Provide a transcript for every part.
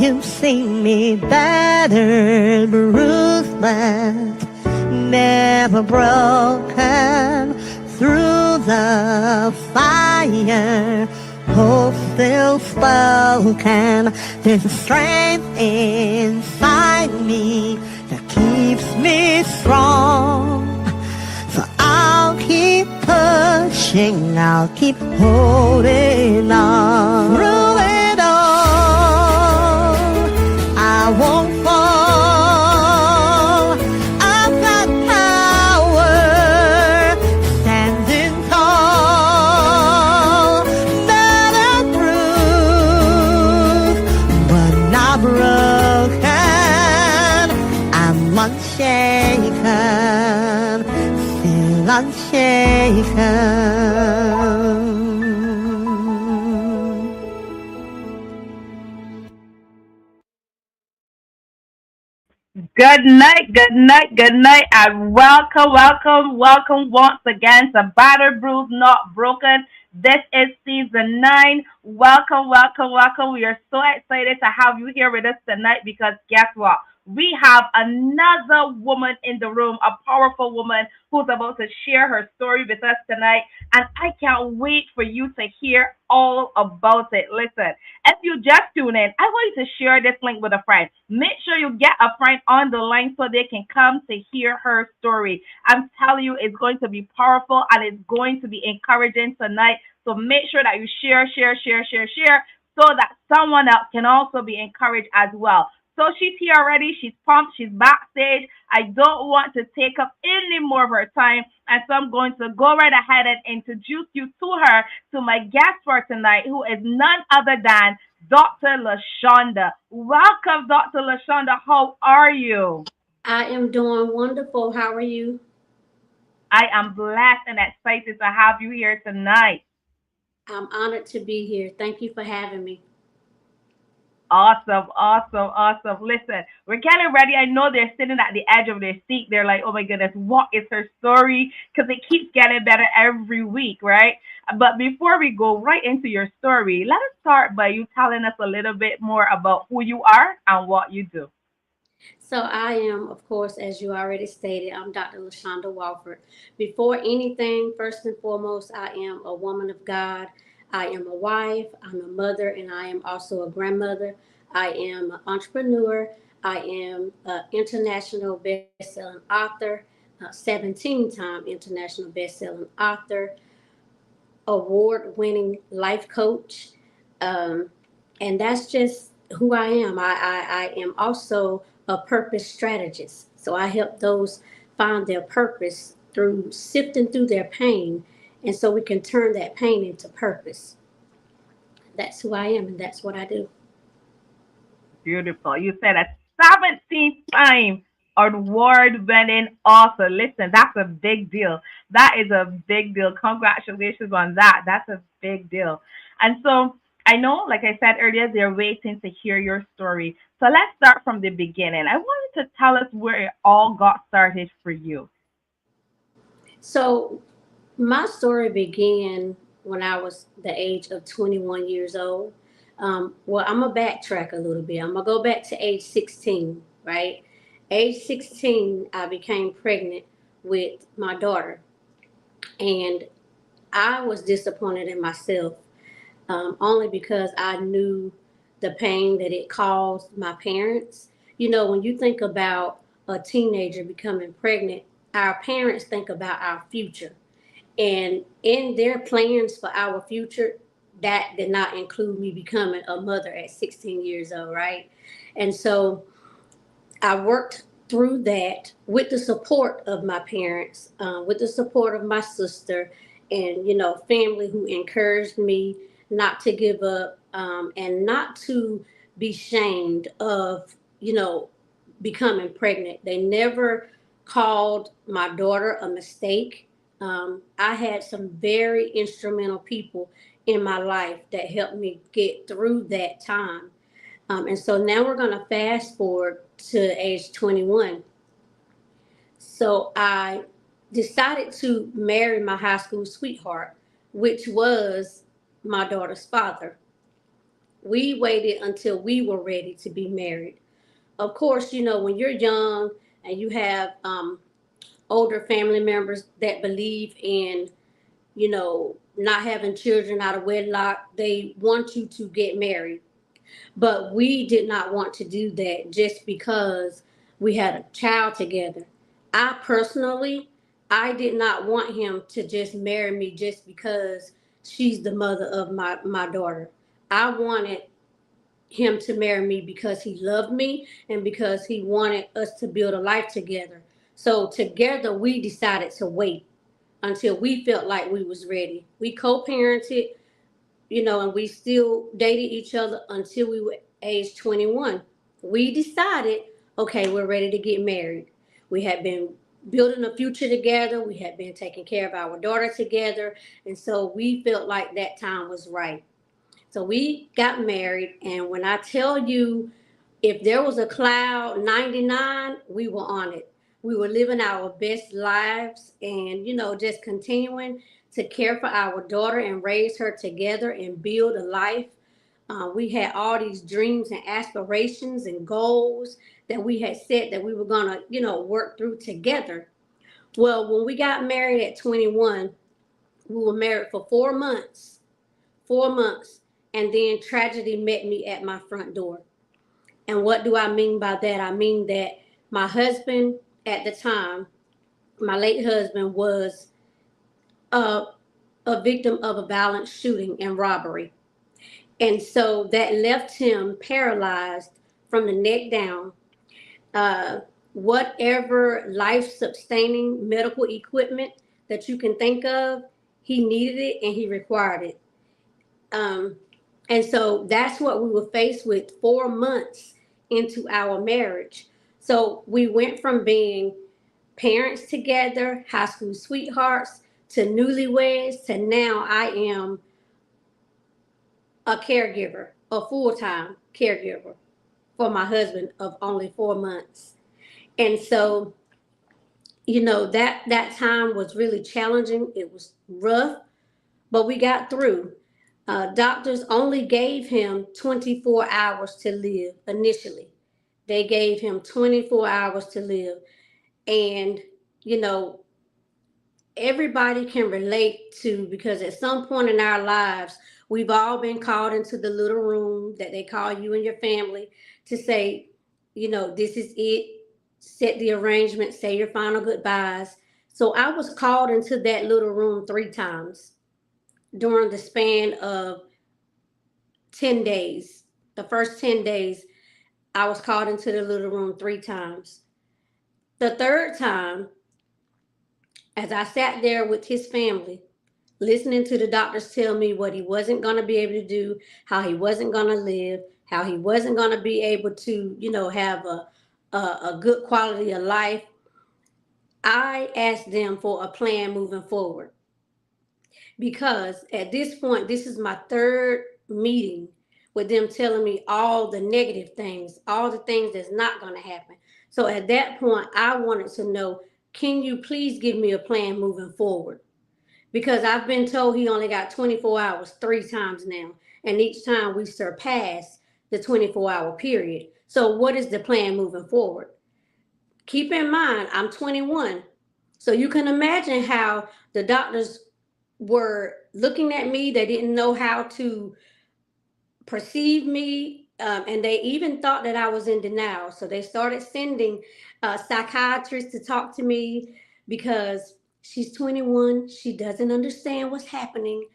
You see me battered, bruised, but never broken. Through the fire, hope still spoken. There's a strength inside me that keeps me strong. So I'll keep pushing, I'll keep holding on. Through it all, I won't fall. I've got power, standing tall. Battered, bruised, but not broken. I'm unshaken, still unshaken. Good night, good night, good night, and welcome once again to Battered Bruised, Not Broken. This is season 9. Welcome. We are so excited to have you here with us tonight because guess what? We have another woman in the room, a powerful woman who's about to share her story with us tonight. And I can't wait for you to hear all about it. Listen, if you just tune in, I want you to share this link with a friend. Make sure you get a friend on the line so they can come to hear her story. I'm telling you, it's going to be powerful and it's going to be encouraging tonight. So make sure that you share so that someone else can also be encouraged as well. So she's here already. She's pumped. She's backstage. I don't want to take up any more of her time. And so I'm going to go right ahead and introduce you to her, to my guest for tonight, who is none other than Dr. Lashonda. Welcome, Dr. Lashonda. How are you? I am doing wonderful. How are you? I am blessed and excited to have you here tonight. I'm honored to be here. Thank you for having me. Awesome. Listen, we're getting ready. I know they're sitting at the edge of their seat. They're like, oh my goodness, what is her story? Because it keeps getting better every week, right? But before we go right into your story, let us start by you telling us a little bit more about who you are and what you do. So I am, of course, as you already stated, I'm Dr. Lashonda Wofford. Before anything, first and foremost, I am a woman of God. I am a wife, I'm a mother, and I am also a grandmother. I am an entrepreneur. I am an international best-selling author, 17-time international best-selling author, award-winning life coach. Um, and that's just who I am. I am also a purpose strategist. So I help those find their purpose through sifting through their pain. And so we can turn that pain into purpose. That's who I am, and that's what I do. Beautiful. You said a 17th time award winning author. Listen, that's a big deal. That is a big deal. Congratulations on that. That's a big deal. And so I know, like I said earlier, they're waiting to hear your story. So let's start from the beginning. I want you to tell us where it all got started for you. So my story began when I was the age of 21 years old. Well, I'm going to backtrack a little bit. I'm going to go back to age 16, right? Age 16, I became pregnant with my daughter. And I was disappointed in myself, only because I knew the pain that it caused my parents. You know, when you think about a teenager becoming pregnant, our parents think about our future. And in their plans for our future, that did not include me becoming a mother at 16 years old, right? And so I worked through that with the support of my parents, with the support of my sister, and family who encouraged me not to give up, and not to be shamed of becoming pregnant. They never called my daughter a mistake. I had some very instrumental people in my life that helped me get through that time. And so now we're going to fast forward to age 21. So I decided to marry my high school sweetheart, which was my daughter's father. We waited until we were ready to be married. Of course, when you're young and you have older family members that believe in, not having children out of wedlock, they want you to get married. But we did not want to do that just because we had a child together. I personally, I did not want him to just marry me just because she's the mother of my daughter. I wanted him to marry me because he loved me and because he wanted us to build a life together. So together we decided to wait until we felt like we was ready. We co-parented, and we still dated each other until we were age 21. We decided, okay, we're ready to get married. We had been building a future together. We had been taking care of our daughter together. And so we felt like that time was right. So we got married. And when I tell you, if there was a cloud 99, we were on it. We were living our best lives and, just continuing to care for our daughter and raise her together and build a life. We had all these dreams and aspirations and goals that we had set that we were going to, work through together. Well, when we got married at 21, we were married for 4 months, 4 months, and then tragedy met me at my front door. And what do I mean by that? I mean that my husband at the time, my late husband, was a victim of a violent shooting and robbery. And so that left him paralyzed from the neck down. Whatever life sustaining medical equipment that you can think of, he needed it and he required it. And so that's what we were faced with 4 months into our marriage. So we went from being parents together, high school sweethearts, to newlyweds, to now I am a caregiver, a full-time caregiver for my husband of only 4 months. And so, that time was really challenging. It was rough, but we got through. Doctors only gave him 24 hours to live initially. They gave him 24 hours to live. And, everybody can relate to, because at some point in our lives, we've all been called into the little room that they call you and your family to say, this is it, set the arrangement, say your final goodbyes. So I was called into that little room 3 times during the span of 10 days. The first 10 days, I was called into the little room 3 times. The third time, as I sat there with his family, listening to the doctors tell me what he wasn't going to be able to do, how he wasn't going to live, how he wasn't going to be able to, have a good quality of life, I asked them for a plan moving forward. Because at this point, this is my 3rd meeting with them telling me all the negative things, all the things that's not going to happen. So at that point, I wanted to know, can you please give me a plan moving forward? Because I've been told he only got 24 hours 3 times now. And each time we surpass the 24-hour period. So what is the plan moving forward? Keep in mind, I'm 21. So you can imagine how the doctors were looking at me. They didn't know how to perceive me. And they even thought that I was in denial. So they started sending psychiatrists to talk to me because she's 21. She doesn't understand what's happening.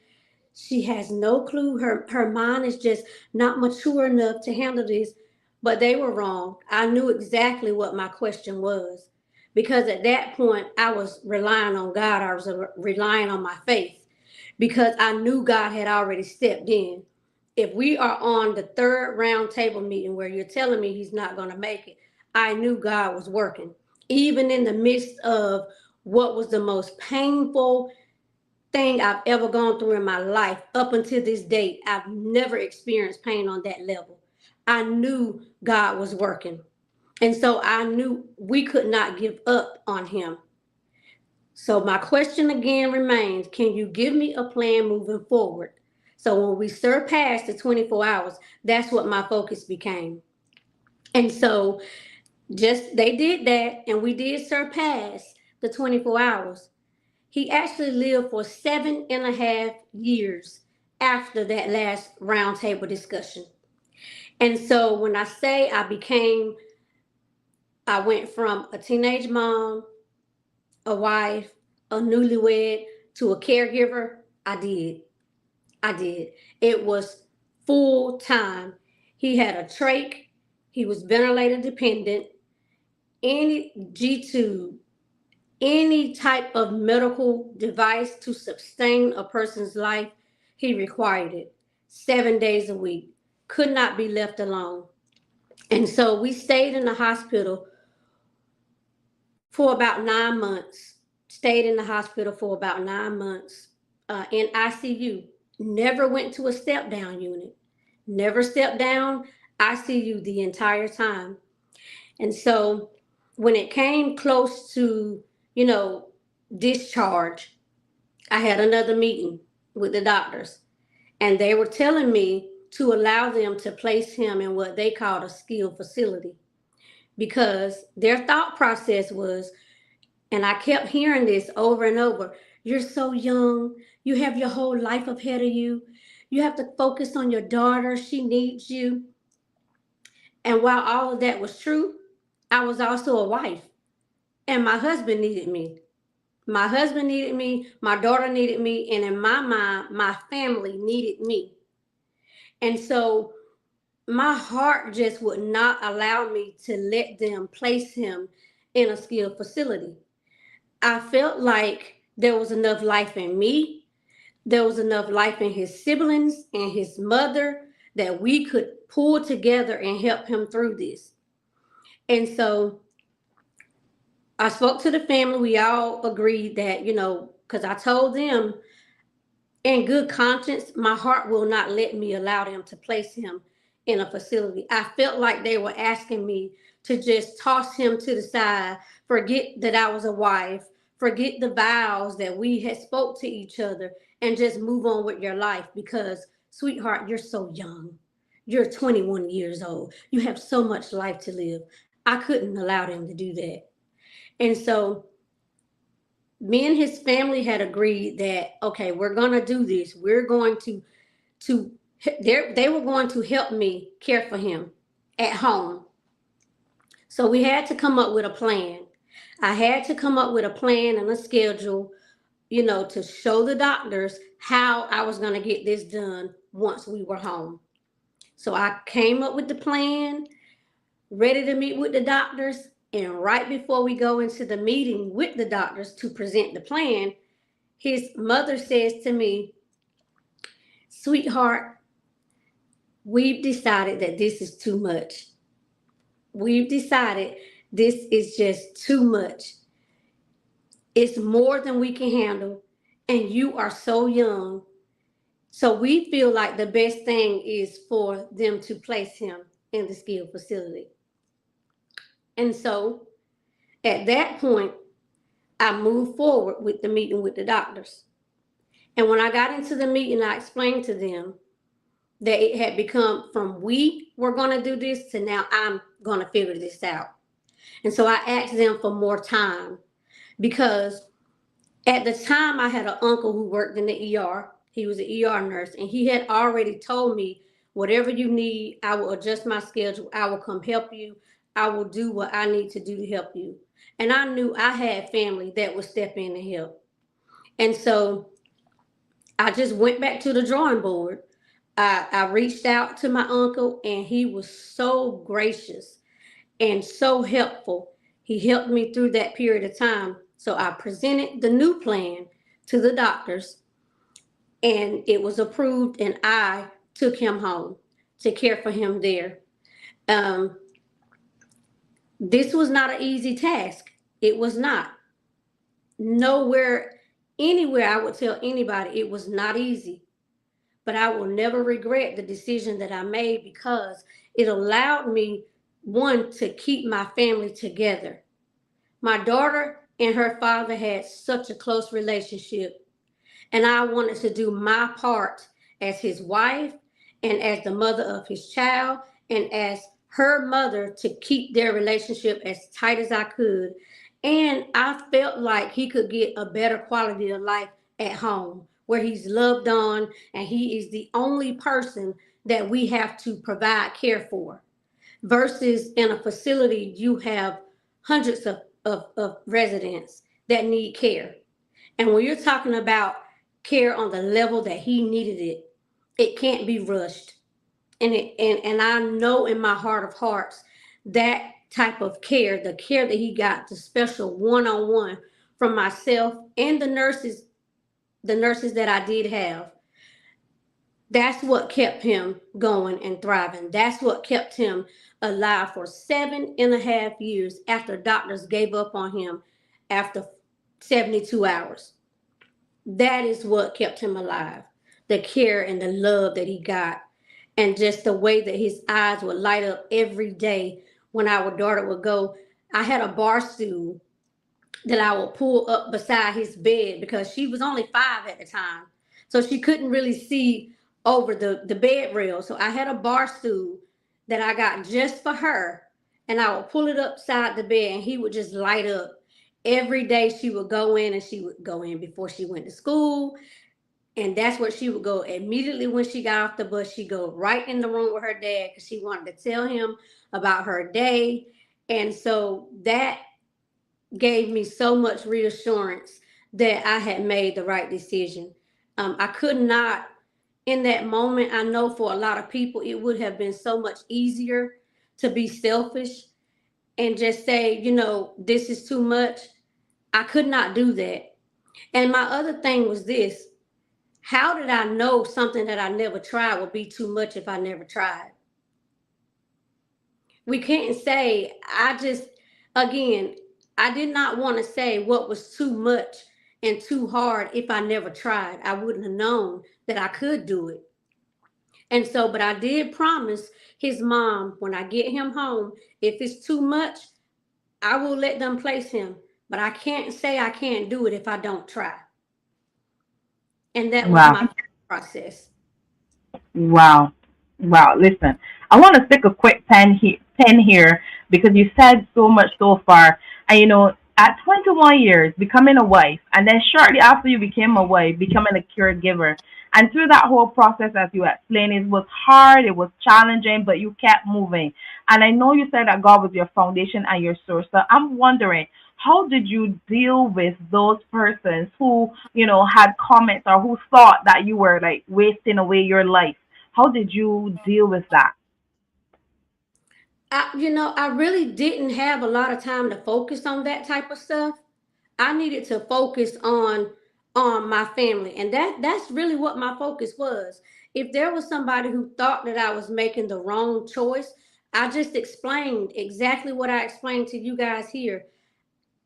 She has no clue. Her mind is just not mature enough to handle this. But they were wrong. I knew exactly what my question was. Because at that point, I was relying on God. I was relying on my faith. Because I knew God had already stepped in. If we are on the 3rd round table meeting where you're telling me he's not going to make it, I knew God was working. Even in the midst of what was the most painful thing I've ever gone through in my life, up until this date, I've never experienced pain on that level. I knew God was working. And so I knew we could not give up on him. So my question again remains, can you give me a plan moving forward? So when we surpassed the 24 hours, that's what my focus became. And so just they did that, and we did surpass the 24 hours. He actually lived for 7.5 years after that last roundtable discussion. And so when I say I went from a teenage mom, a wife, a newlywed, to a caregiver. I did. I did. It was full time. He had a trach. He was ventilator dependent. Any G-tube, any type of medical device to sustain a person's life, he required it 7 days a week. Could not be left alone. And so we stayed in the hospital for about 9 months. Stayed in the hospital for about 9 months in ICU. Never went to a step down unit. Never stepped down ICU the entire time. And so when it came close to, discharge, I had another meeting with the doctors, and they were telling me to allow them to place him in what they called a skilled facility, because their thought process was, and I kept hearing this over and over, you're so young, you have your whole life ahead of you, you have to focus on your daughter, she needs you. And while all of that was true, I was also a wife, and my husband needed me. My husband needed me, my daughter needed me, and in my mind, my family needed me. And so my heart just would not allow me to let them place him in a skilled facility. I felt like there was enough life in me, there was enough life in his siblings and his mother that we could pull together and help him through this. And so I spoke to the family. We all agreed that, because I told them in good conscience, my heart will not let me allow them to place him in a facility. I felt like they were asking me to just toss him to the side, forget that I was a wife, forget the vows that we had spoke to each other, and just move on with your life because, sweetheart, you're so young. You're 21 years old. You have so much life to live. I couldn't allow them to do that. And so me and his family had agreed that, okay, we're going to do this. We're going they were going to help me care for him at home. So we had to come up with a plan. I had to come up with a plan and a schedule, to show the doctors how I was going to get this done once we were home. So I came up with the plan, ready to meet with the doctors. And right before we go into the meeting with the doctors to present the plan, his mother says to me, sweetheart, we've decided that this is too much. We've decided this is just too much. It's more than we can handle. And you are so young. So we feel like the best thing is for them to place him in the skilled facility. And so at that point, I moved forward with the meeting with the doctors. And when I got into the meeting, I explained to them that it had become from we were going to do this to now I'm going to figure this out. And so I asked them for more time because at the time I had an uncle who worked in the ER. He was an ER nurse, and he had already told me, whatever you need, I will adjust my schedule. I will come help you. I will do what I need to do to help you. And I knew I had family that would step in and help. And so I just went back to the drawing board. I reached out to my uncle, and he was so gracious and so helpful. He helped me through that period of time. So I presented the new plan to the doctors, and it was approved, and I took him home to care for him there. This was not an easy task. It was not. Nowhere, anywhere I would tell anybody it was not easy. But I will never regret the decision that I made because it allowed me, one, to keep my family together. My daughter and her father had such a close relationship, and I wanted to do my part as his wife and as the mother of his child and as her mother to keep their relationship as tight as I could. And I felt like he could get a better quality of life at home where he's loved on and he is the only person that we have to provide care for versus in a facility you have hundreds of residents that need care. And when you're talking about care on the level that he needed it, it can't be rushed. And I know in my heart of hearts that type of care, the care that he got, the special one-on-one from myself and the nurses that I did have, that's what kept him going and thriving. That's what kept him alive for 7.5 years after doctors gave up on him after 72 hours. That is what kept him alive. The care and the love that he got, and just the way that his eyes would light up every day when our daughter would go. I had a bar stool that I would pull up beside his bed because she was only 5 at the time. So she couldn't really see over the bed rail. So I had a bar stool that I got just for her. And I would pull it upside the bed and he would just light up. Every day she would go in, and she would go in before she went to school. And that's where she would go immediately when she got off the bus. She'd go right in the room with her dad because she wanted to tell him about her day. And so that gave me so much reassurance that I had made the right decision. I could not, in that moment, I know for a lot of people, it would have been so much easier to be selfish and just say, this is too much. I could not do that. And my other thing was this: how did I know something that I never tried would be too much if I never tried? We can't say, again, I did not want to say what was too much and too hard if I never tried. I wouldn't have known that I could do it. And so, but I did promise his mom when I get him home, if it's too much, I will let them place him. But I can't say I can't do it if I don't try. And that was Wow. my process. Wow. Wow. Listen, I want to stick a quick pen here because you said so much so far. And at 21 years, becoming a wife, and then shortly after you became a wife, becoming a caregiver. And through that whole process, as you explained, it was hard, it was challenging, but you kept moving. And I know you said that God was your foundation and your source. So I'm wondering, how did you deal with those persons who, had comments or who thought that you were like wasting away your life? How did you deal with that? I really didn't have a lot of time to focus on that type of stuff. I needed to focus on my family, and that's really what my focus was. If there was somebody who thought that I was making the wrong choice, I just explained exactly what I explained to you guys here.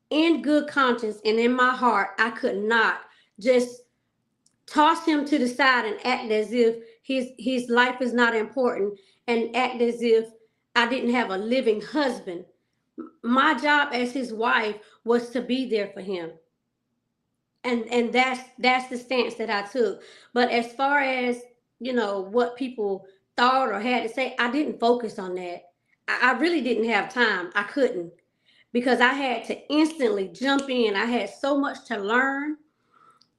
In good conscience and in my heart, I could not just toss him to the side and act as if his life is not important and act as if I didn't have a living husband. My job as his wife was to be there for him. And that's the stance that I took. But as far as, what people thought or had to say, I didn't focus on that. I really didn't have time. I couldn't, because I had to instantly jump in. I had so much to learn.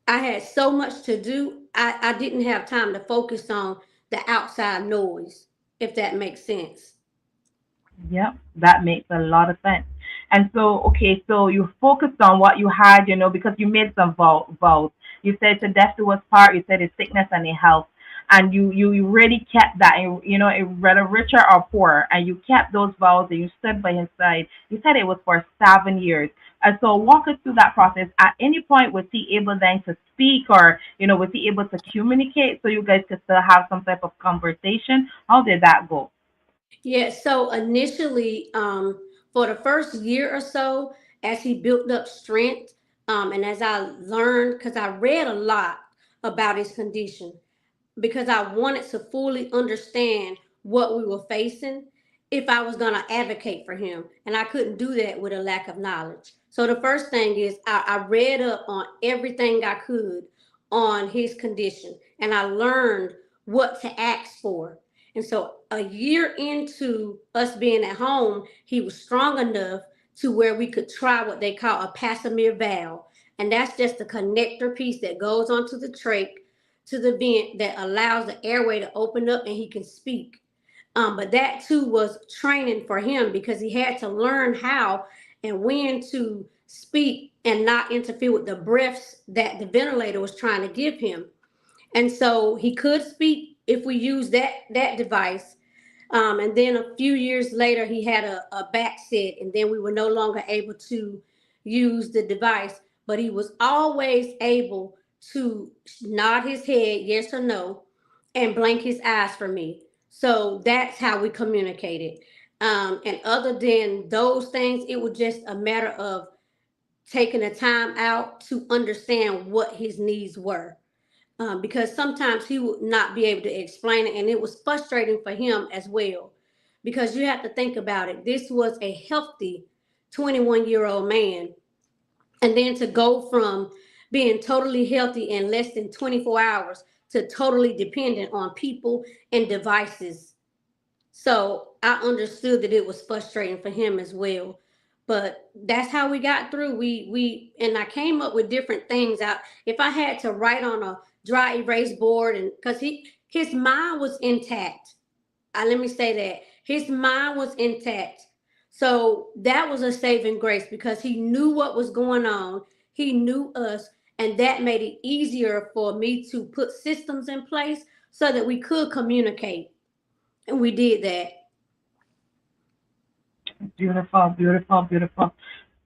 I had so much to do. I didn't have time to focus on the outside noise, if that makes sense. Yep, that makes a lot of sense. And so, okay, so you focused on what you had, because you made some vows. You said to death do us part. You said it's sickness and in health, and you really kept that. And, whether richer or poor, and you kept those vows and you stood by his side. You said it was for 7 years. And so, walk us through that process. At any point, was he able then to speak, or was he able to communicate so you guys could still have some type of conversation? How did that go? Yeah, so initially, for the first year or so, as he built up strength, and as I learned, because I read a lot about his condition, because I wanted to fully understand what we were facing if I was going to advocate for him. And I couldn't do that with a lack of knowledge. So the first thing is I read up on everything I could on his condition, and I learned what to ask for. And so a year into us being at home, he was strong enough to where we could try what they call a Passamere valve. And that's just the connector piece that goes onto the trach to the vent that allows the airway to open up and he can speak. But that too was training for him because he had to learn how and when to speak and not interfere with the breaths that the ventilator was trying to give him. And so he could speak if we used that device. And then a few years later, he had a back set, and then we were no longer able to use the device. But he was always able to nod his head, yes or no, and blink his eyes for me. So that's how we communicated. And other than those things, it was just a matter of taking the time out to understand what his needs were. Because sometimes he would not be able to explain it, and it was frustrating for him as well. Because you have to think about it. This was a healthy 21-year-old man, and then to go from being totally healthy in less than 24 hours to totally dependent on people and devices. So I understood that it was frustrating for him as well. But that's how we got through. We and I came up with different things. Out if I had to write on a dry erase board, and because his mind was intact. Let me say that his mind was intact. So that was a saving grace because he knew what was going on. He knew us, and that made it easier for me to put systems in place so that we could communicate. And we did that. Beautiful, beautiful, beautiful.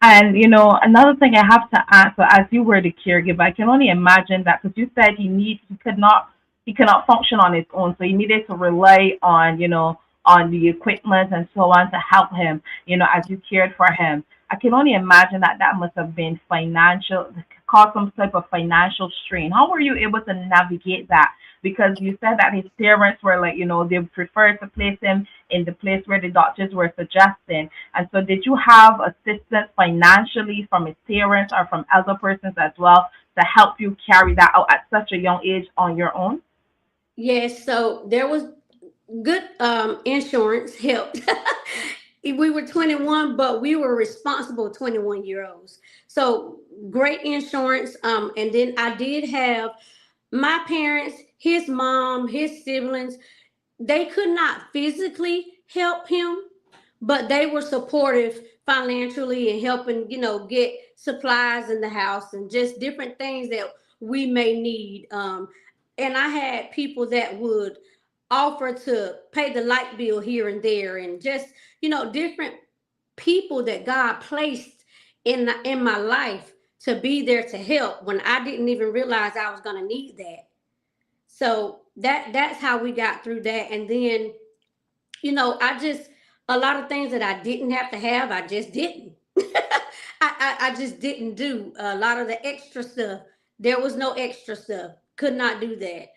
And another thing I have to ask, so as you were the caregiver, I can only imagine that because you said he cannot function on his own, so he needed to rely on on the equipment and so on to help him, as you cared for him. I can only imagine that that must have been financial, caused some type of financial strain. How were you able to navigate that? Because you said that his parents were like, they preferred to place him in the place where the doctors were suggesting. And so, did you have assistance financially from his parents or from other persons as well to help you carry that out at such a young age on your own? Yes, so there was good insurance helped. We were 21, but we were responsible 21-year-olds. So great insurance. And then I did have my parents, his mom, his siblings. They could not physically help him, but they were supportive financially and helping, get supplies in the house and just different things that we may need. And I had people that would offer to pay the light bill here and there, and just, different people that God placed in my life to be there to help when I didn't even realize I was going to need that. So that's how we got through that. And then, I just, a lot of things that I didn't have to have, I just didn't. I just didn't do a lot of the extra stuff. There was no extra stuff. Could not do that.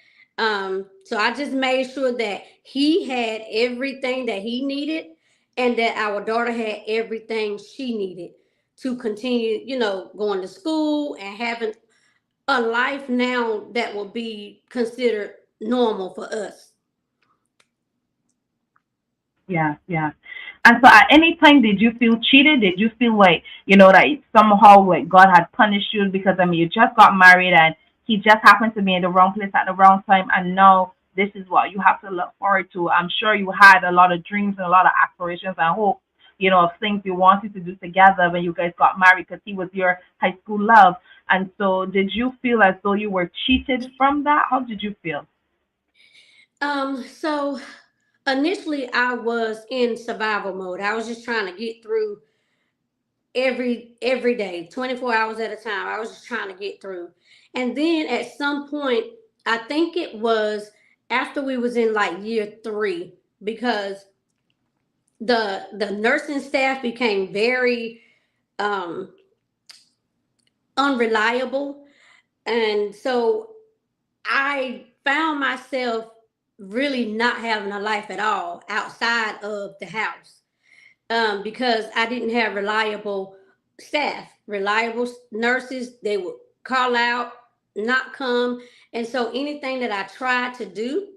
So I just made sure that he had everything that he needed and that our daughter had everything she needed to continue, going to school and having a life now that will be considered normal for us. Yeah, yeah. And so at any time did you feel cheated? Did you feel like, that somehow like God had punished you because you just got married and he just happened to be in the wrong place at the wrong time and now this is what you have to look forward to. I'm sure you had a lot of dreams and a lot of aspirations and hopes, of things you wanted to do together when you guys got married because he was your high school love. And so did you feel as though you were cheated from that? How did you feel? So initially I was in survival mode. I was just trying to get through every day, 24 hours at a time. I was just trying to get through. And then at some point, I think it was after we was in like year 3, because the nursing staff became very um unreliable. And so I found myself really not having a life at all outside of the house, because I didn't have reliable staff, reliable nurses. They would call out, not come. And so anything that I tried to do,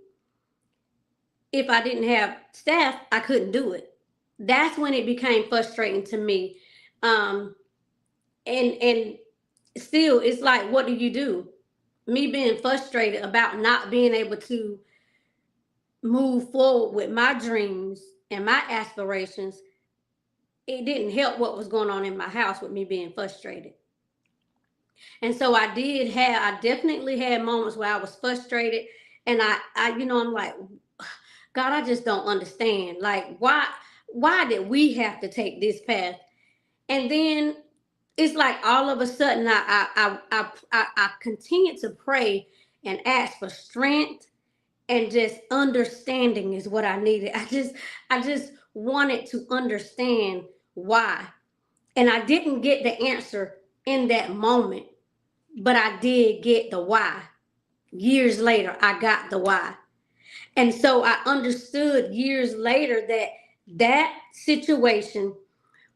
if I didn't have staff, I couldn't do it. That's when it became frustrating to me. Um, and still, it's like, what do you do? Me being frustrated about not being able to move forward with my dreams and my aspirations, it didn't help what was going on in my house with me being frustrated. And so I definitely had moments where I was frustrated, and I'm like, God, I just don't understand. Like, why did we have to take this path? And then it's like all of a sudden I continue to pray and ask for strength, and just understanding is what I needed. I just wanted to understand why. And I didn't get the answer in that moment, but I did get the why. Years later, I got the why. And so I understood years later that that situation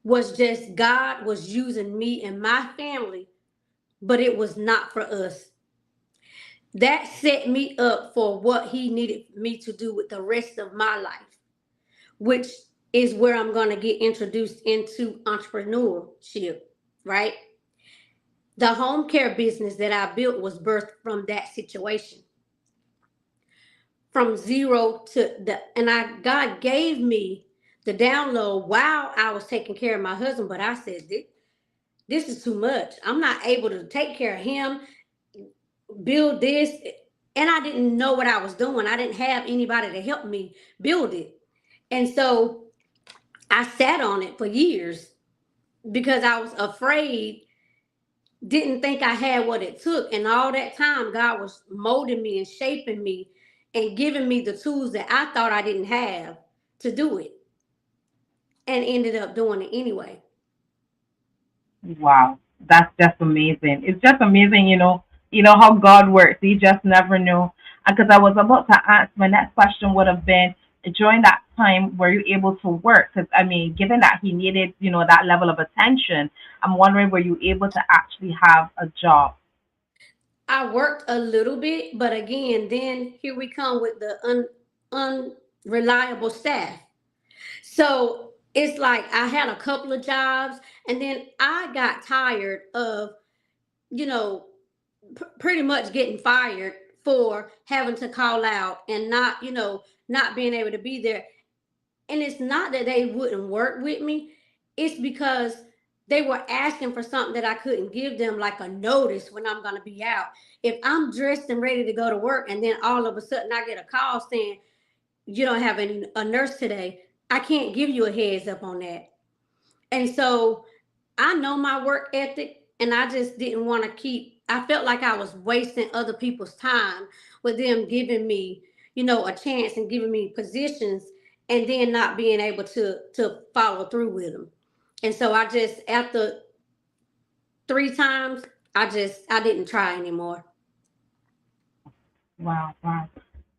was just God was using me and my family, but it was not for us. That set me up for what He needed me to do with the rest of my life, which is where I'm going to get introduced into entrepreneurship, right? The home care business that I built was birthed from that situation. From zero to God gave me the download while I was taking care of my husband, but I said, this is too much. I'm not able to take care of him, build this. And I didn't know what I was doing. I didn't have anybody to help me build it. And so I sat on it for years because I was afraid, didn't think I had what it took. And all that time, God was molding me and shaping me and giving me the tools that I thought I didn't have to do it, and ended up doing it anyway. Wow, that's just amazing. It's just amazing, how God works. You just never know. And because I was about to ask, my next question would have been, during that time, were you able to work? Because I mean, given that he needed, that level of attention, I'm wondering, were you able to actually have a job? I worked a little bit, but again, then here we come with the unreliable staff. So it's like I had a couple of jobs, and then I got tired of, you know, pretty much getting fired for having to call out and not being able to be there. And it's not that they wouldn't work with me, it's because they were asking for something that I couldn't give them, like a notice when I'm going to be out. If I'm dressed and ready to go to work, and then all of a sudden I get a call saying, you don't have a nurse today, I can't give you a heads up on that. And so I know my work ethic, and I just didn't want to I felt like I was wasting other people's time with them giving me, a chance and giving me positions, and then not being able to follow through with them. And so I just, after 3 times, I didn't try anymore. Wow, wow.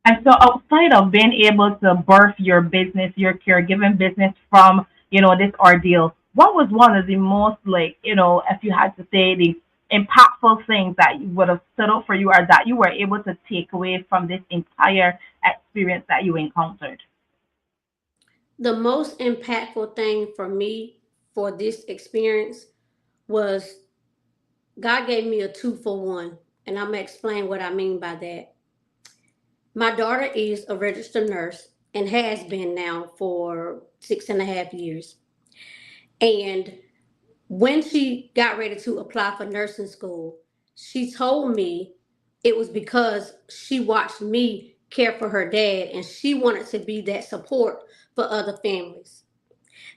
And so outside of being able to birth your business, your caregiving business from, this ordeal, what was one of the most, like, if you had to say the impactful things that you would have stood out for you, or that you were able to take away from this entire experience that you encountered? The most impactful thing for me for this experience was God gave me a 2-for-1. And I'm going to explain what I mean by that. My daughter is a registered nurse and has been now for 6.5 years. And when she got ready to apply for nursing school, she told me it was because she watched me care for her dad, and she wanted to be that support for other families.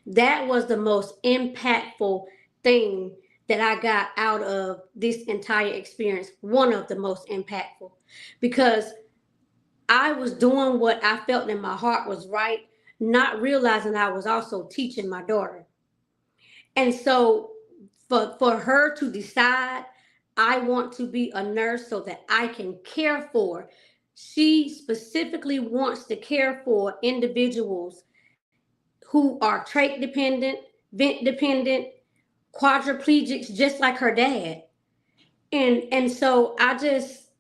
That was the most impactful thing that I got out of this entire experience. One of the most impactful, because I was doing what I felt in my heart was right, not realizing I was also teaching my daughter. And so for her to decide, I want to be a nurse so that I can care for. She specifically wants to care for individuals who are trach dependent, vent dependent, quadriplegics, just like her dad. And so I just,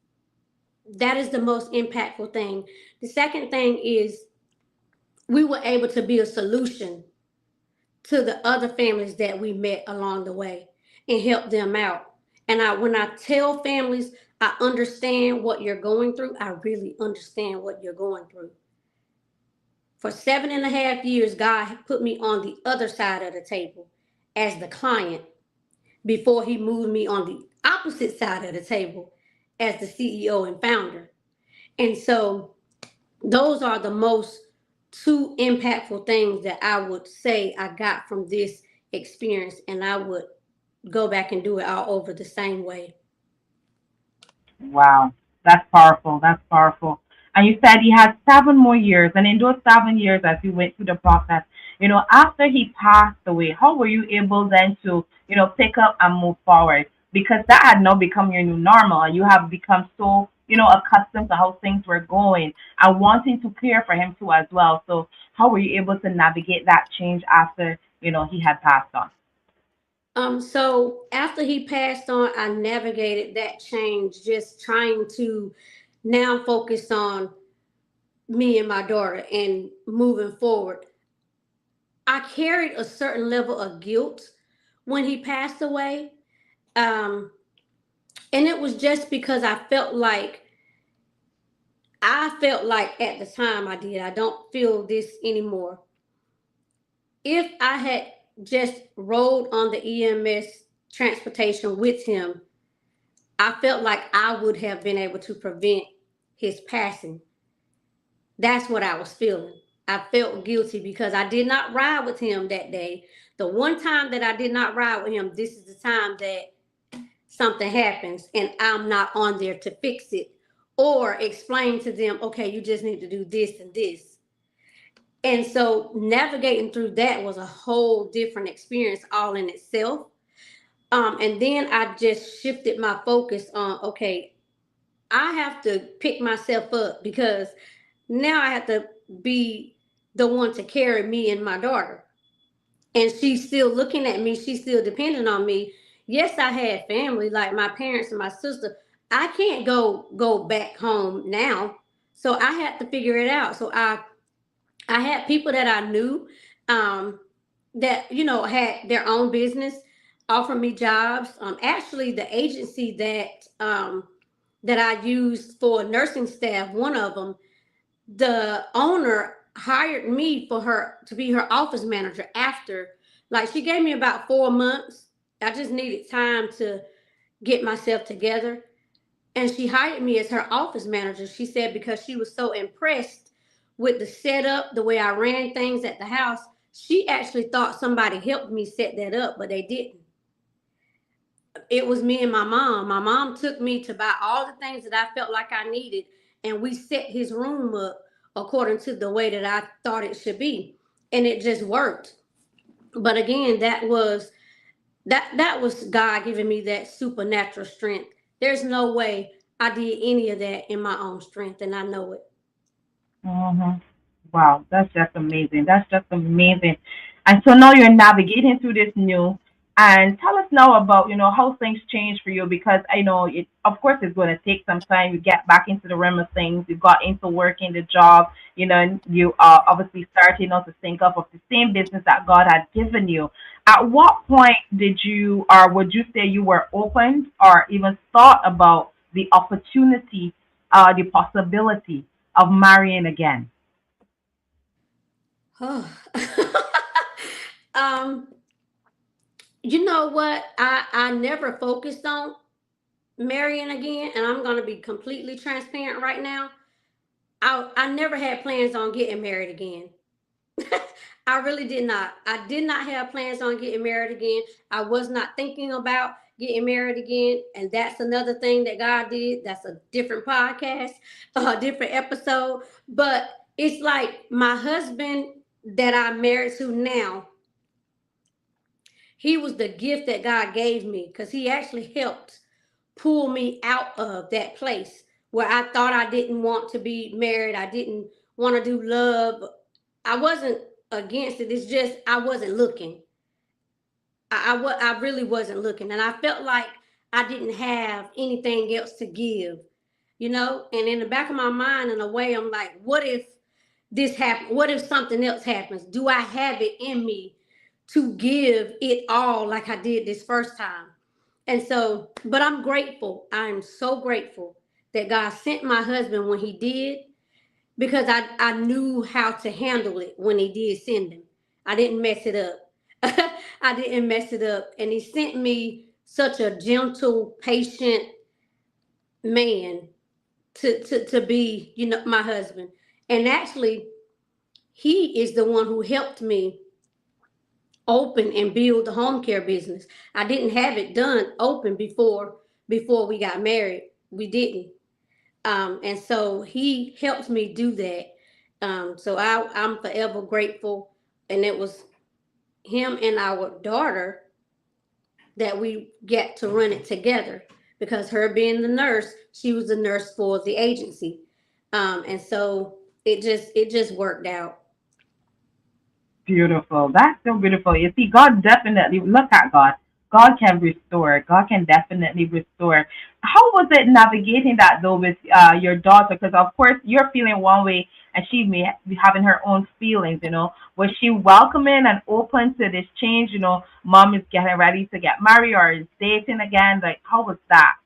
that is the most impactful thing. The second thing is, we were able to be a solution to the other families that we met along the way and help them out. And when I tell families I understand what you're going through, I really understand what you're going through. For 7.5 years, God put me on the other side of the table as the client before he moved me on the opposite side of the table as the CEO and founder. And so those are the most two impactful things that I would say I got from this experience, and I would go back and do it all over the same way. Wow, that's powerful. That's powerful. And you said he had 7 more years, and in those 7 years, as you went through the process, after he passed away, how were you able then to, pick up and move forward? Because that had now become your new normal, and you have become so, accustomed to how things were going and wanting to care for him too as well. So, how were you able to navigate that change after, he had passed on? So after he passed on, I navigated that change, just trying to now focus on me and my daughter and moving forward. I carried a certain level of guilt when he passed away. Um, and it was just because I felt like at the time I don't feel this anymore. If I had just rode on the EMS transportation with him, I felt like I would have been able to prevent his passing. That's what I was feeling. I felt guilty because I did not ride with him that day. The one time that I did not ride with him, this is the time that something happens and I'm not on there to fix it or explain to them, okay, you just need to do this and this. And so navigating through that was a whole different experience all in itself. And then I just shifted my focus on, okay, I have to pick myself up because now I have to be the one to carry me and my daughter. And she's still looking at me. She's still depending on me. Yes, I had family like my parents and my sister. I can't go back home now. So I had to figure it out. So I had people that I knew um, that had their own business offer me jobs. Actually, the agency that I used for nursing staff, one of them, the owner hired me for her to be her office manager after, like, she gave me about 4 months. I just needed time to get myself together, and she hired me as her office manager. She said because she was so impressed with the setup, the way I ran things at the house, she actually thought somebody helped me set that up, but they didn't. It was me and my mom. My mom took me to buy all the things that I felt like I needed, and we set his room up according to the way that I thought it should be, and it just worked. But again, that was God giving me that supernatural strength. There's no way I did any of that in my own strength, and I know it. Hmm. Wow, that's just amazing. That's just amazing. And so now you're navigating through this new. And tell us now about, how things change for you because I know it, of course, it's going to take some time. You get back into the realm of things. You got into working the job, and you are obviously starting now to think of the same business that God had given you. At what point did you, or would you say you were open or even thought about the opportunity, the possibility of marrying again? um, you know what? I never focused on marrying again, and I'm gonna be completely transparent right now. I never had plans on getting married again. I really did not. I did not have plans on getting married again. I was not thinking about getting married again. And that's another thing that God did. That's a different podcast, a different episode. But it's like my husband that I'm married to now, he was the gift that God gave me because he actually helped pull me out of that place where I thought I didn't want to be married. I didn't want to do love. I wasn't against it. It's just I wasn't looking. I really wasn't looking, and I felt like I didn't have anything else to give. And in the back of my mind, in a way, I'm like, what if this happen? What if something else happens? Do I have it in me to give it all like I did this first time? And so, but I'm grateful. I'm so grateful that God sent my husband when he did, because I knew how to handle it when he did send him. I didn't mess it up. I didn't mess it up. And he sent me such a gentle, patient man to be, my husband. And actually, he is the one who helped me open and build the home care business. I didn't have it done open before we got married. We didn't. And so he helped me do that. So I'm forever grateful. And it was him and our daughter that we get to run it together, because her being the nurse, she was the nurse for the agency. And so it just worked out. Beautiful. That's so beautiful. You see, God definitely, look at God. God can restore. God can definitely restore. How was it navigating that though with your daughter? Because of course you're feeling one way and she may be having her own feelings, you know. Was she welcoming and open to this change? You know, mom is getting ready to get married or is dating again. Like, how was that?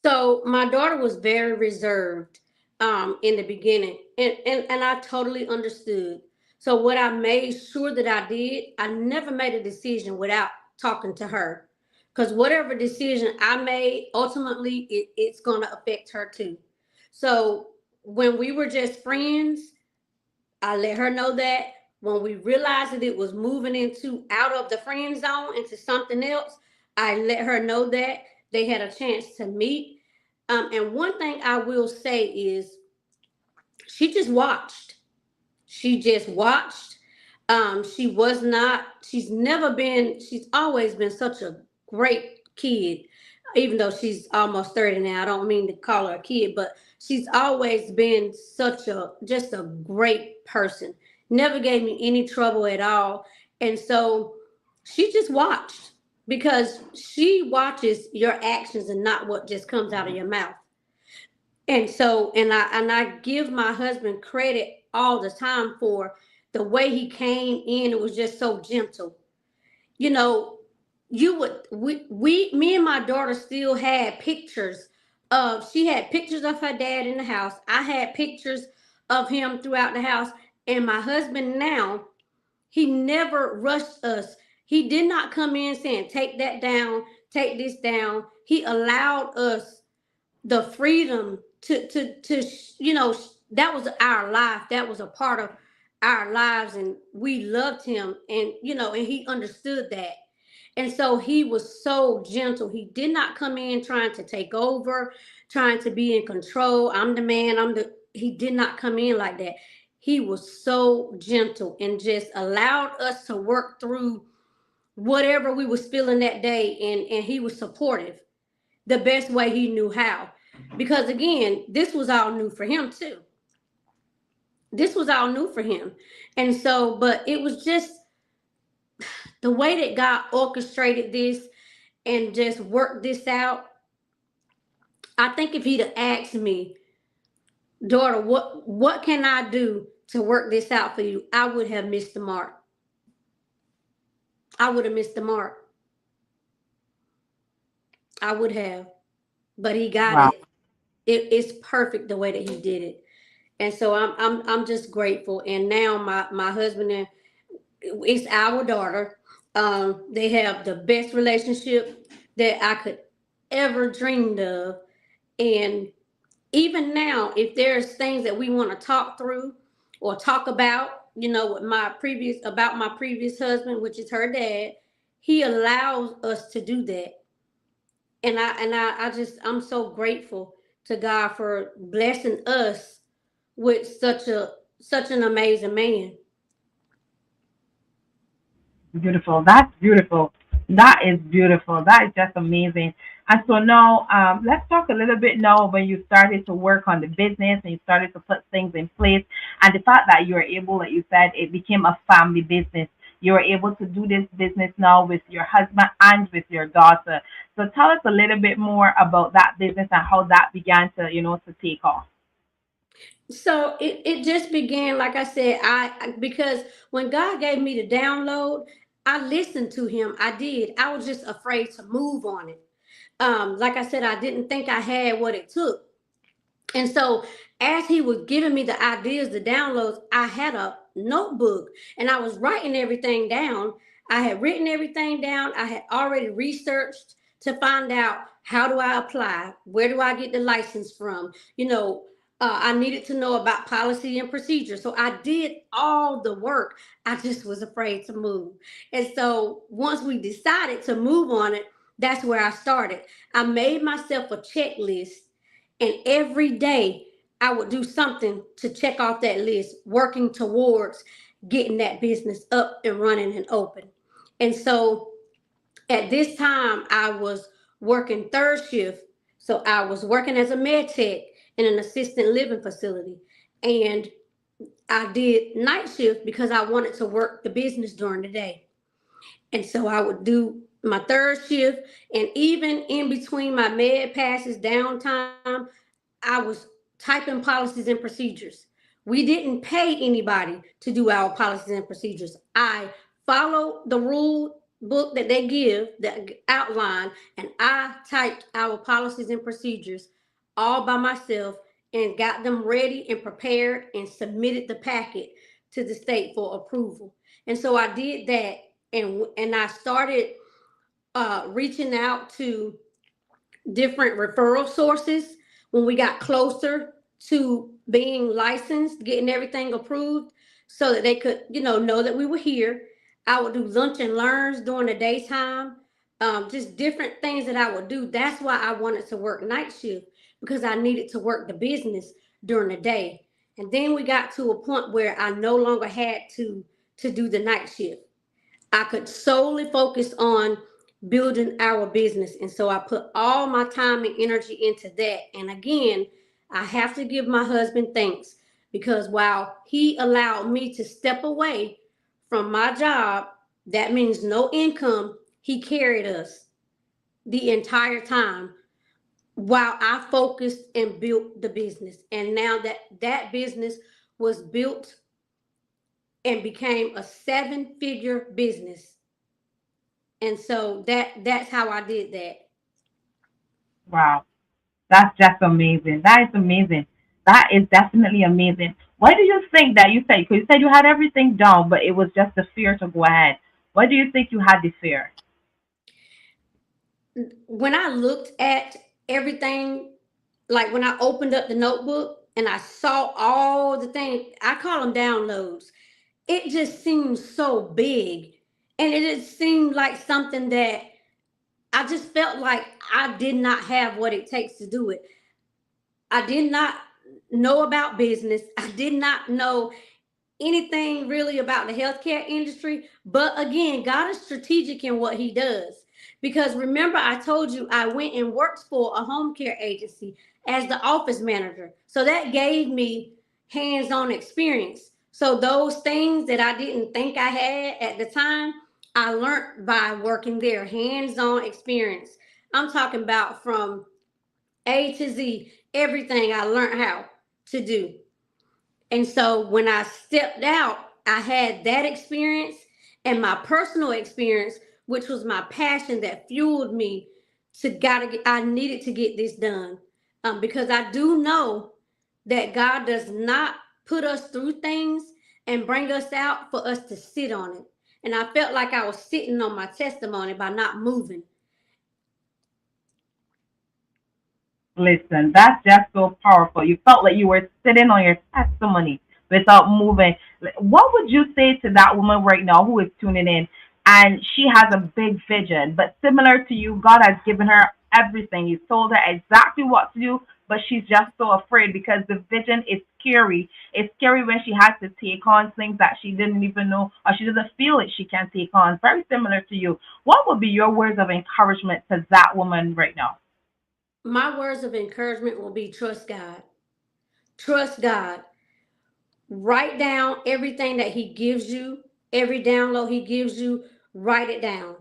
So my daughter was very reserved in the beginning, and I totally understood. So what I made sure that I did, I never made a decision without talking to her, because whatever decision I made, ultimately it's going to affect her too. So when we were just friends, I let her know that. When we realized that it was moving into out of the friend zone into something else, I let her know that they had a chance to meet. And one thing I will say is she just watched. She just watched. She was not, she's always been such a great kid, even though she's almost 30 now. I don't mean to call her a kid, but she's always been just a great person. Never gave me any trouble at all. And so she just watched, because she watches your actions and not what just comes out of your mouth. And so, and I give my husband credit all the time for the way he came in. It was just so gentle. You know, me and my daughter still had pictures she had pictures of her dad in the house. I had pictures of him throughout the house. And my husband now, he never rushed us. He did not come in saying, take that down, take this down. He allowed us the freedom to that was our life, that was a part of our lives, and we loved him, and and he understood that. And so he was so gentle. He did not come in trying to take over, trying to be in control. I'm the man, he did not come in like that. He was so gentle and just allowed us to work through whatever we was feeling that day, and he was supportive the best way he knew how. Because again, this was all new for him too. This was all new for him. And so, but it was just the way that God orchestrated this and just worked this out. I think if he'd have asked me, daughter, what can I do to work this out for you? I would have missed the mark. I would have missed the mark. I would have. But he got Wow. it. It's perfect the way that he did it. And so I'm just grateful. And now my husband and it's our daughter. They have the best relationship that I could ever dreamed of. And even now, if there's things that we want to talk through or talk about, with my previous husband, which is her dad, he allows us to do that. And I'm so grateful to God for blessing us with such an amazing man. Beautiful. That's beautiful. That is beautiful. That is just amazing. And so now, let's talk a little bit now when you started to work on the business and you started to put things in place, and the fact that you were able, like you said, it became a family business. You were able to do this business now with your husband and with your daughter. So tell us a little bit more about that business and how that began to, to take off. So it just began, like I said, because when God gave me the download, I listened to him. I did. I was just afraid to move on it. Like I said, I didn't think I had what it took. And so, as he was giving me the ideas, the downloads, I had a notebook and I was writing everything down. I had written everything down. I had already researched to find out how do I apply? Where do I get the license from? I needed to know about policy and procedure. So I did all the work. I just was afraid to move. And so, once we decided to move on it, that's where I started. I made myself a checklist, and every day I would do something to check off that list, working towards getting that business up and running and open. And so at this time, I was working third shift. So I was working as a med tech in an assisted living facility. And I did night shift because I wanted to work the business during the day. And so I would do my third shift. And even in between my med passes, downtime, I was typing policies and procedures. We didn't pay anybody to do our policies and procedures. I followed the rule book that they give, the outline, and I typed our policies and procedures all by myself and got them ready and prepared and submitted the packet to the state for approval. And so I did that, and I started reaching out to different referral sources when we got closer to being licensed, getting everything approved so that they could, know that we were here. I would do lunch and learns during the daytime, just different things that I would do. That's why I wanted to work night shift, because I needed to work the business during the day. And then we got to a point where I no longer had to do the night shift. I could solely focus on building our business. And so I put all my time and energy into that. And again, I have to give my husband thanks, because while he allowed me to step away from my job, that means no income, he carried us the entire time while I focused and built the business. And now that business was built and became a 7-figure business. And so that's how I did that. Wow. That's just amazing. That is amazing. That is definitely amazing. Why do you think that you said, because you said you had everything down, but it was just the fear to go ahead? Why do you think you had the fear? When I looked at everything, like when I opened up the notebook and I saw all the things, I call them downloads. It just seemed so big. And it just seemed like something that I just felt like I did not have what it takes to do it. I did not know about business. I did not know anything really about the healthcare industry. But again, God is strategic in what he does. Because remember, I told you I went and worked for a home care agency as the office manager. So that gave me hands on experience. So those things that I didn't think I had at the time, I learned by working there, hands on experience. I'm talking about from A to Z, everything I learned how to do. And so when I stepped out, I had that experience and my personal experience, which was my passion that fueled me to gotta get, I needed to get this done. Because I do know that God does not put us through things and bring us out for us to sit on it. And I felt like I was sitting on my testimony by not moving. Listen, that's just so powerful. You felt like you were sitting on your testimony without moving. What would you say to that woman right now who is tuning in and she has a big vision, but similar to you, God has given her everything. He's told her exactly what to do, but she's just so afraid because the vision is scary. It's scary when she has to take on things that she didn't even know or she doesn't feel it she can take on. Very similar to you. What would be your words of encouragement to that woman right now? My words of encouragement will be trust God. Trust God. Write down everything that he gives you, every download he gives you, write it down.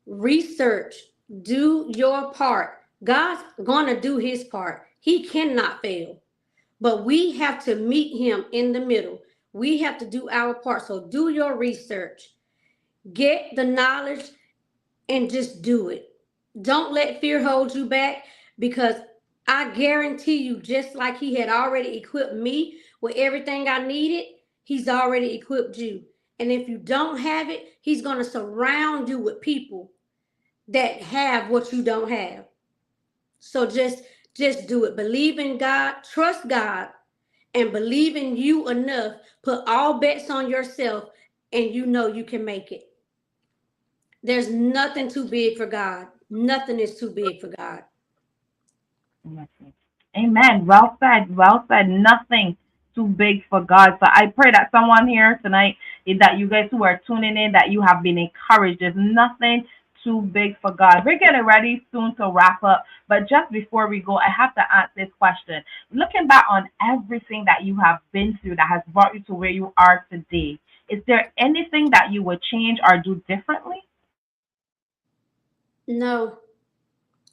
Research, do your part. God's going to do his part. He cannot fail. But we have to meet him in the middle. We have to do our part. So do your research, get the knowledge, and just do it. Don't let fear hold you back, because I guarantee you, just like he had already equipped me with everything I needed, he's already equipped you. And if you don't have it, he's going to surround you with people that have what you don't have. So just do it. Believe in God, trust God, and believe in you enough. Put all bets on yourself, and you know you can make it. There's nothing too big for God. Nothing is too big for God. Amen. Well said. Well said. Nothing too big for God. So I pray that someone here tonight, that you guys who are tuning in, that you have been encouraged. There's nothing too big for God. We're getting ready soon to wrap up. But just before we go, I have to ask this question. Looking back on everything that you have been through that has brought you to where you are today, is there anything that you would change or do differently? No,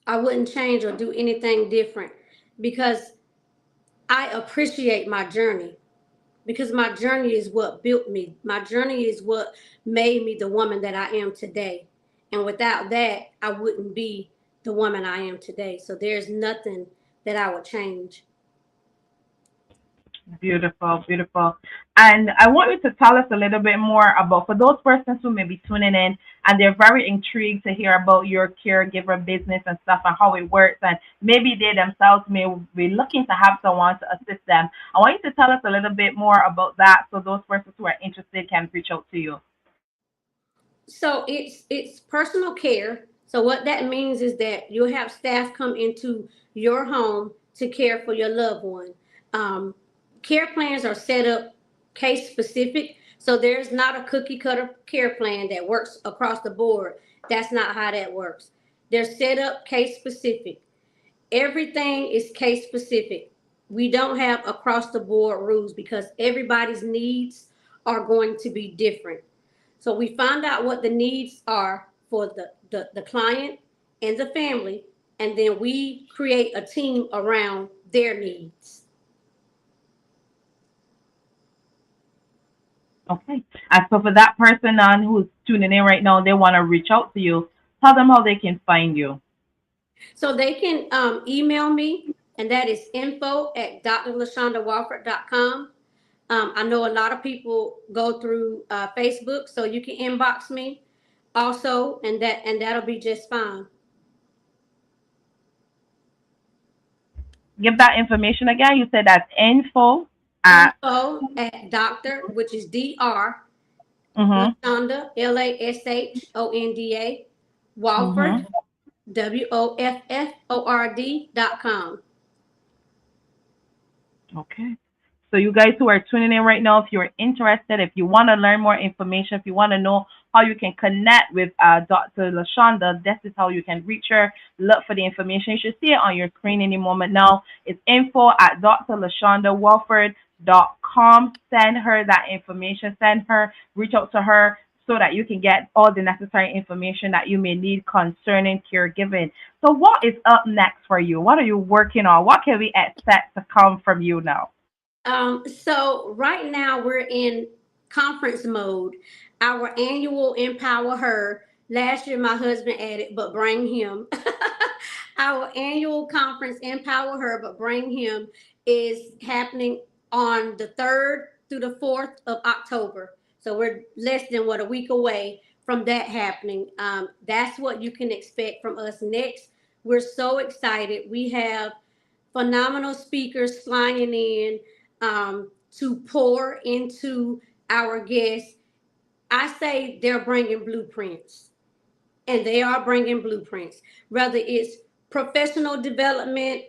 I wouldn't change or do anything different, because I appreciate my journey, because my journey is what built me. My journey is what made me the woman that I am today. And without that, I wouldn't be the woman I am today. So there's nothing that I would change. Beautiful, beautiful. And I want you to tell us a little bit more about, for those persons who may be tuning in and they're very intrigued to hear about your caregiver business and stuff and how it works, and maybe they themselves may be looking to have someone to assist them. I want you to tell us a little bit more about that so those persons who are interested can reach out to you. So it's personal care. So what that means is that you'll have staff come into your home to care for your loved one. Um, Care plans are set up case specific. So there's not a cookie cutter care plan that works across the board. That's not how that works. They're set up case specific. Everything is case specific. We don't have across the board rules, because everybody's needs are going to be different. So we find out what the needs are for the client and the family, and then we create a team around their needs. Okay. And so for that person on who's tuning in right now, they want to reach out to you, tell them how they can find you. So they can email me, and that is info@drlashondawofford.com. I know a lot of people go through Facebook, so you can inbox me also, and that'll be just fine. Give that information again. You said that's info at. Info@doctor, which is Dr. Mm-hmm. Lashonda, Lashonda, Wofford, Mm-hmm. Wofford.com. Okay. So you guys who are tuning in right now, if you're interested, if you want to learn more information, if you want to know how you can connect with Dr. Lashonda, this is how you can reach her. Look for the information. You should see it on your screen any moment now. It's info@drlashondawofford.com. Send her that information. Send her, reach out to her so that you can get all the necessary information that you may need concerning caregiving. So what is up next for you? What are you working on? What can we expect to come from you now? So right now we're in conference mode. Our annual Empower Her. Last year my husband added, but bring him. Our annual conference Empower Her, but bring him, is happening on the 3rd through the 4th of October. So we're less than a week away from that happening. That's what you can expect from us next. We're so excited. We have phenomenal speakers flying in to pour into our guests. I say they're bringing blueprints, and they are bringing blueprints, whether it's professional development,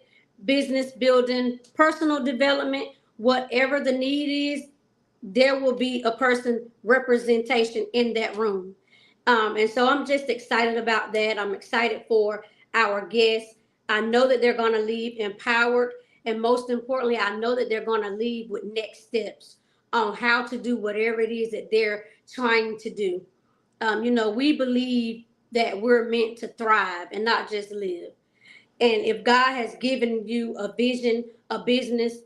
business building, personal development, whatever the need is, there will be a person representation in that room. And so I'm just excited about that. I'm excited for our guests. I know that they're going to leave empowered. And most importantly, I know that they're going to leave with next steps on how to do whatever it is that they're trying to do. We believe that we're meant to thrive and not just live. And if God has given you a vision, a business,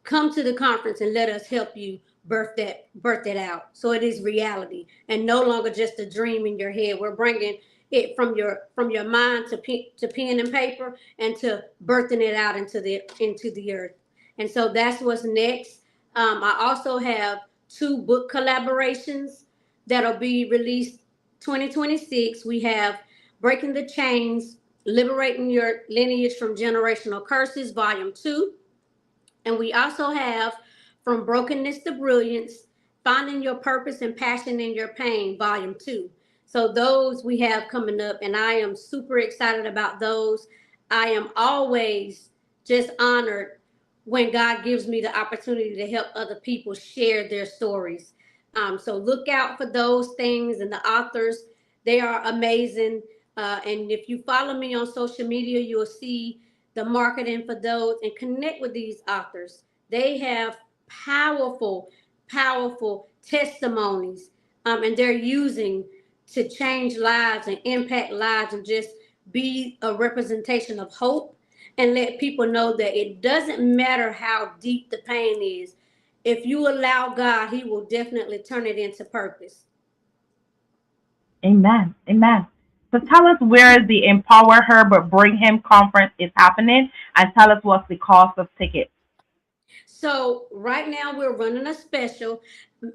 come to the conference and let us help you birth that out, so it is reality and no longer just a dream in your head. We're bringing it from your mind to pen and paper, and to birthing it out into the earth. And so that's what's next. I also have 2 book collaborations that'll be released 2026. We have Breaking the Chains, Liberating Your Lineage from Generational Curses, Volume 2. And we also have From Brokenness to Brilliance, Finding Your Purpose and Passion in Your Pain, Volume 2. So those we have coming up, and I am super excited about those. I am always just honored when God gives me the opportunity to help other people share their stories. So look out for those things, and the authors, they are amazing. And if you follow me on social media, you'll see the marketing for those, and connect with these authors. They have powerful, powerful testimonies, and they're using to change lives and impact lives, and just be a representation of hope, and let people know that it doesn't matter how deep the pain is. If you allow God, He will definitely turn it into purpose. Amen. Amen. So tell us where the Empower Her but Bring Him conference is happening, and tell us what's the cost of tickets. So right now we're running a special.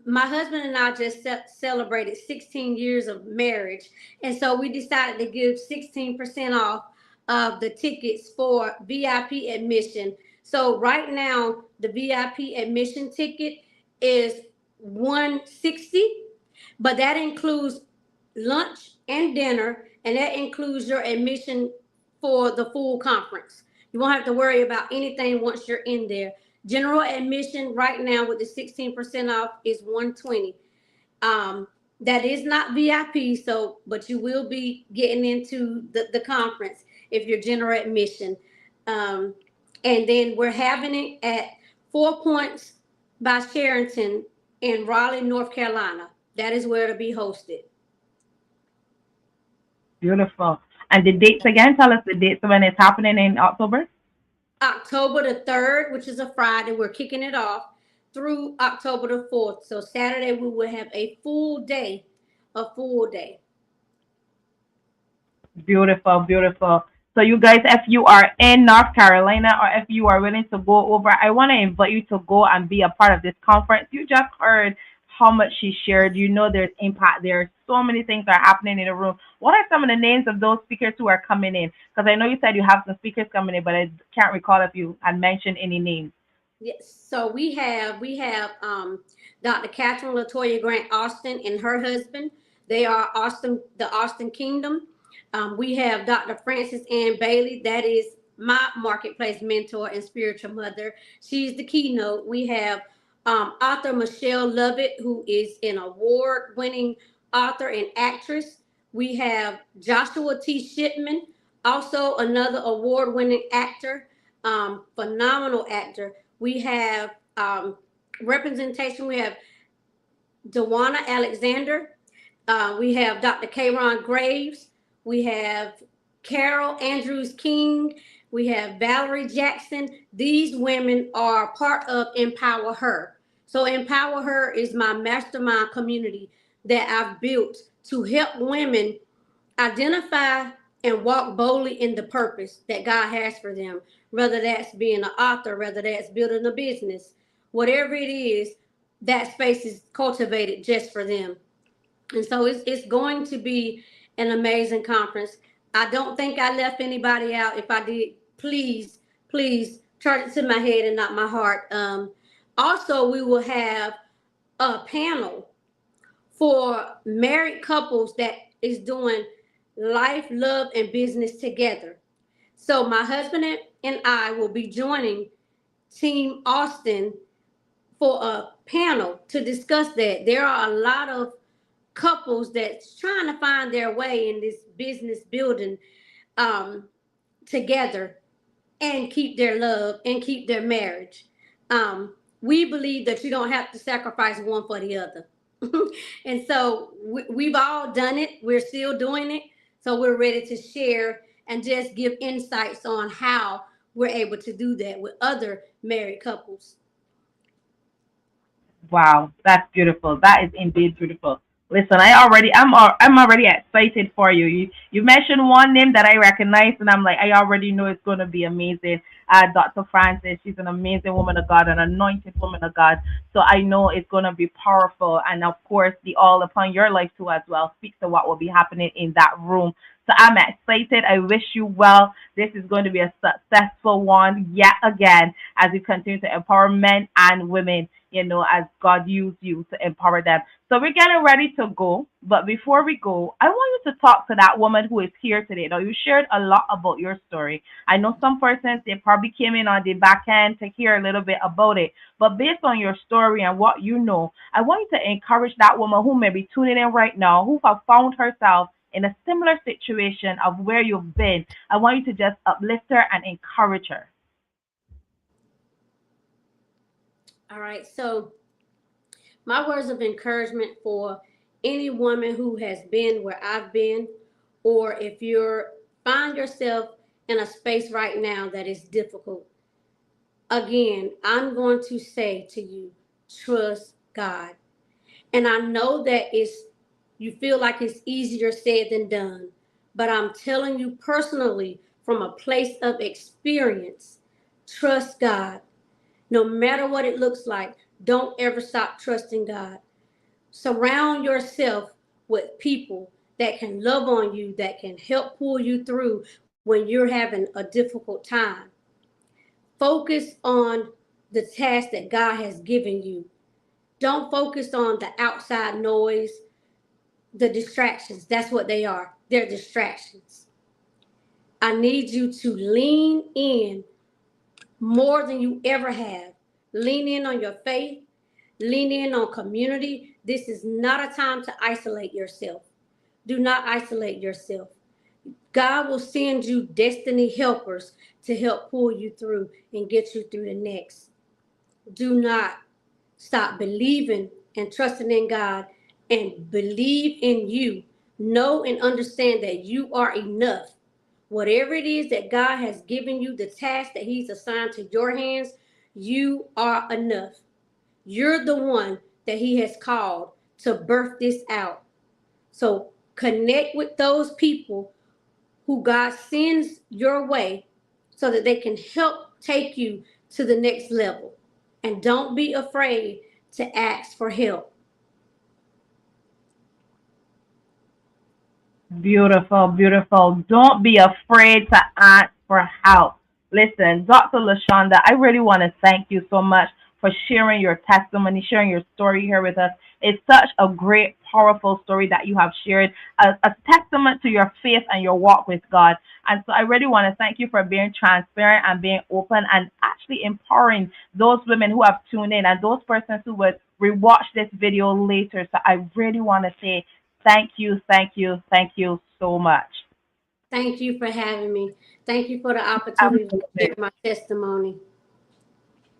My husband and I just celebrated 16 years of marriage, and so we decided to give 16% off of the tickets for VIP admission. So right now the VIP admission ticket is 160, but that includes lunch and dinner, and that includes your admission for the full conference. You won't have to worry about anything once you're in there. General admission right now with the 16% off is 120. That is not VIP, so but you will be getting into the conference if you're general admission. Um, and then we're having it at 4 Points by Sheraton in Raleigh, North Carolina. That is where it'll be hosted. Beautiful. And the dates again, tell us the dates when it's happening in October. October the 3rd, which is a Friday, we're kicking it off through October the 4th. So Saturday we will have a full day, a full day. Beautiful, beautiful. So you guys, if you are in North Carolina, or if you are willing to go over, I want to invite you to go and be a part of this conference. You just heard how much she shared. You know there's impact. There's so many things that are happening in the room. What are some of the names of those speakers who are coming in? Because I know you said you have some speakers coming in, but I can't recall if you had mentioned any names. Yes. So we have Dr. Catherine Latoya Grant Austin and her husband. They are the Austin Kingdom. We have Dr. Frances Ann Bailey. That is my marketplace mentor and spiritual mother. She's the keynote. We have author Michelle Lovett, who is an award-winning author and actress. We have Joshua T. Shipman, also another award-winning actor, phenomenal actor. We have representation. We have Dewana Alexander. We have Dr. Kayron Graves. We have Carol Andrews King. We have Valerie Jackson. These women are part of Empower Her. So Empower Her is my mastermind community that I've built to help women identify and walk boldly in the purpose that God has for them, whether that's being an author, whether that's building a business, whatever it is, that space is cultivated just for them. And so it's going to be an amazing conference. I don't think I left anybody out. If I did, please charge it to my head and not my heart. Also, we will have a panel for married couples that is doing life, love, and business together. So my husband and I will be joining Team Austin for a panel to discuss that. There are a lot of couples that's trying to find their way in this business building um, together, and keep their love and keep their marriage. We believe that you don't have to sacrifice one for the other. And so we've all done it. We're still doing it. So we're ready to share and just give insights on how we're able to do that with other married couples. Wow, that's beautiful. That is indeed beautiful. Listen, I'm already excited for you. You mentioned one name that I recognize, and I'm like, I already know it's going to be amazing. Dr. Francis, she's an amazing woman of God, an anointed woman of God. So I know it's going to be powerful, and of course, the all upon your life too as well speaks to what will be happening in that room. So I'm excited. I wish you well. This is going to be a successful one yet again as we continue to empower men and women, as God used you to empower them. So we're getting ready to go. But before we go, I want you to talk to that woman who is here today. Now, you shared a lot about your story. I know some persons, they probably came in on the back end to hear a little bit about it. But based on your story and what you know, I want you to encourage that woman who may be tuning in right now, who have found herself in a similar situation of where you've been. I want you to just uplift her and encourage her. All right. So my words of encouragement for any woman who has been where I've been, or if you're find yourself in a space right now that is difficult, again, I'm going to say to you, trust God. And I know that you feel like it's easier said than done, but I'm telling you personally from a place of experience, trust God. No matter what it looks like, don't ever stop trusting God. Surround yourself with people that can love on you, that can help pull you through when you're having a difficult time. Focus on the task that God has given you. Don't focus on the outside noise, the distractions. That's what they are. They're distractions. I need you to lean in more than you ever have. Lean in on your faith. Lean in on community. This is not a time to isolate yourself. Do not isolate yourself. God will send you destiny helpers to help pull you through and get you through the next. Do not stop believing and trusting in God, and believe in you. Know and understand that you are enough. Whatever it is that God has given you, the task that He's assigned to your hands, you are enough. You're the one that He has called to birth this out. So connect with those people who God sends your way so that they can help take you to the next level. And don't be afraid to ask for help. Beautiful, beautiful. Don't be afraid to ask for help. Listen, Dr. Lashonda, I really want to thank you so much for sharing your testimony, sharing your story here with us. It's such a great, powerful story that you have shared, a testament to your faith and your walk with God. And so I really want to thank you for being transparent and being open and actually empowering those women who have tuned in and those persons who would rewatch this video later. So I really want to say thank you, thank you, thank you so much. Thank you for having me. Thank you for the opportunity to Absolutely. share my testimony.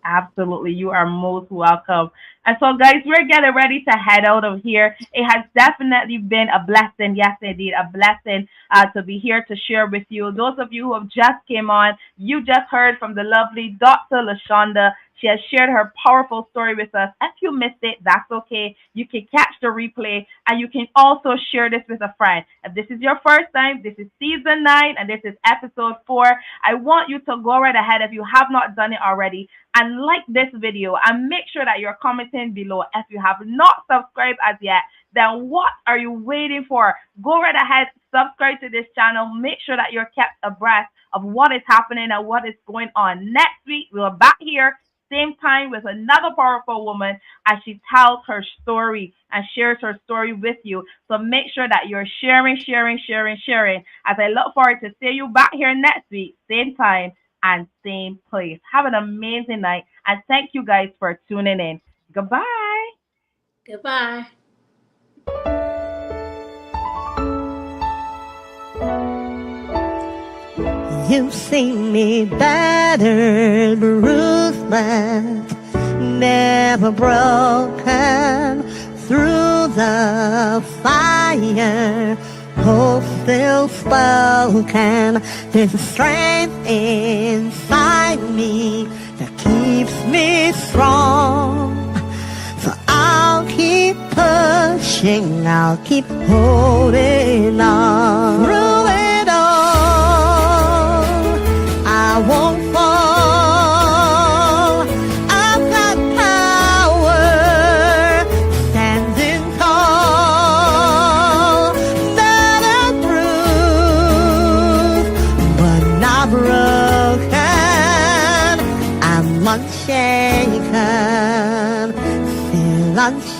Absolutely. You are most welcome. And so, guys, we're getting ready to head out of here. It has definitely been a blessing. Yes, indeed, a blessing to be here to share with you. Those of you who have just came on, you just heard from the lovely Dr. Lashonda. She has shared her powerful story with us. If you missed it, that's okay. You can catch the replay and you can also share this with a friend. If this is your first time, this is season 9 and this is episode 4. I want you to go right ahead if you have not done it already and like this video and make sure that you're commenting below. If you have not subscribed as yet, then what are you waiting for? Go right ahead, subscribe to this channel. Make sure that you're kept abreast of what is happening and what is going on. Next week, we're back here, same time, with another powerful woman as she tells her story and shares her story with you. So make sure that you're sharing, as I look forward to see you back here next week, same time and same place. Have an amazing night, and thank you guys for tuning in. Goodbye. Goodbye. You see me battered, bruised, but never broken. Through the fire, hope still spoken. There's a strength inside me that keeps me strong. So pushing, I'll keep holding on. Through it all, I won't fall. I've got power, standing tall. Battered bruised, but not broken. I'm unshaken, still unshaken.